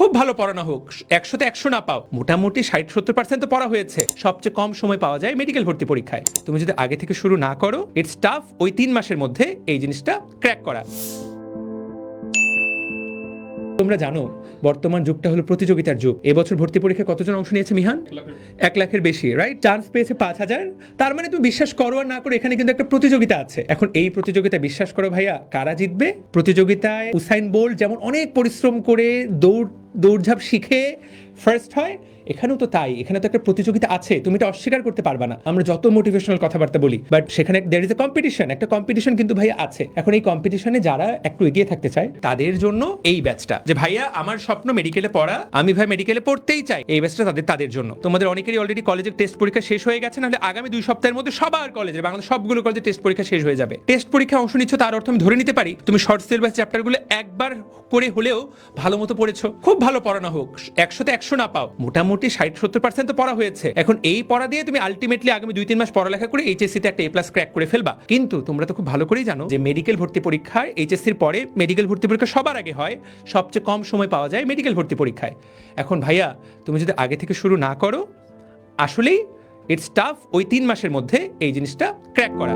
খুব ভালো পড়ানো হোক, 100-তে 100 না পাও, মোটামুটি 60-70% তো পড়া হয়েছে। সবচেয়ে কম সময় পাওয়া যায় মেডিকেল ভর্তি পরীক্ষায়। তুমি যদি আগে থেকে শুরু না করো, ইটস টাফ ওই 3 মাসের মধ্যে এই জিনিসটা ক্র্যাক করা। তোমরা জানো বর্তমান যুগটা হলো প্রতিযোগিতার যুগ। এবছর ভর্তি পরীক্ষায় কতজন অংশ নিয়েছে মিহান? 1 লাখের বেশি, রাইট? চান্স পেয়েছে 5000। তার মানে তুমি বিশ্বাস করো আর না করো, এখানে কিন্তু একটা প্রতিযোগিতা আছে। এখন এই প্রতিযোগিতায় বিশ্বাস করো ভাইয়া, কারা জিতবে? প্রতিযোগিতায় উসাইন বোল্ট যেমন অনেক পরিশ্রম করে দৌড়ঝাঁপ শিখে ফার্স্ট হয়, এখানেও তো তাই। এখানে তো একটা প্রতিযোগিতা আছে, তুমি এটা অস্বীকার করতে পারবা না। আমরা যত মোটিভেশনাল কথাবার্তা বলি, বাট সেখানে দেয়ার ইজ এ কম্পিটিশন, একটা কম্পিটিশন কিন্তু ভাইয়া আছে। এখন এই কম্পিটিশনে যারা একটু এগিয়ে থাকতে চায় তাদের জন্য এই ব্যাচটা, যে ভাইয়া আমার স্বপ্ন মেডিকেলে পড়া, আমি ভাই মেডিকেলে পড়তেই চাই, এই ব্যাচটা তাদের জন্য। তোমাদের অনেকেরই অলরেডি কলেজের টেস্ট পরীক্ষা শেষ হয়ে গেছে, নাহলে আগামী 2 সপ্তাহের মধ্যে সবার কলেজের, বাংলাদেশ সবগুলো কলেজের টেস্ট পরীক্ষা শেষ হয়ে যাবে। টেস্ট পরীক্ষা অংশ নিচ্ছ, তার অর্থ আমি ধরে নিতে পারি তুমি শর্ট সিলেবাস চ্যাপ্টারগুলো একবার করে হলেও ভালো মতো পড়েছো। খুব ভালো পড়ানো হোক, 100-তে 100 না পাও, মোটামুটি 60-70% তো পড়া হয়েছে। এখন এই পড়া দিয়ে তুমি আলটিমেটলি আগামী 2-3 মাস পড়ালেখা করে এইচএসসিতে একটা A+ ক্র্যাক করে ফেলবা। কিন্তু তোমরা তো খুব ভালো করেই জানো যে মেডিকেল ভর্তি পরীক্ষায় এইচএসসির পরে মেডিকেল ভর্তি পরীক্ষা সবার আগে হয়, সবচেয়ে কম সময় পাওয়া যায় মেডিকেল ভর্তি পরীক্ষায়। এখন ভাইয়া তুমি যদি আগে থেকে শুরু না করো, আসলেই ইটস টাফ ওই 3 মাসের মধ্যে এই জিনিসটা ক্র্যাক করা।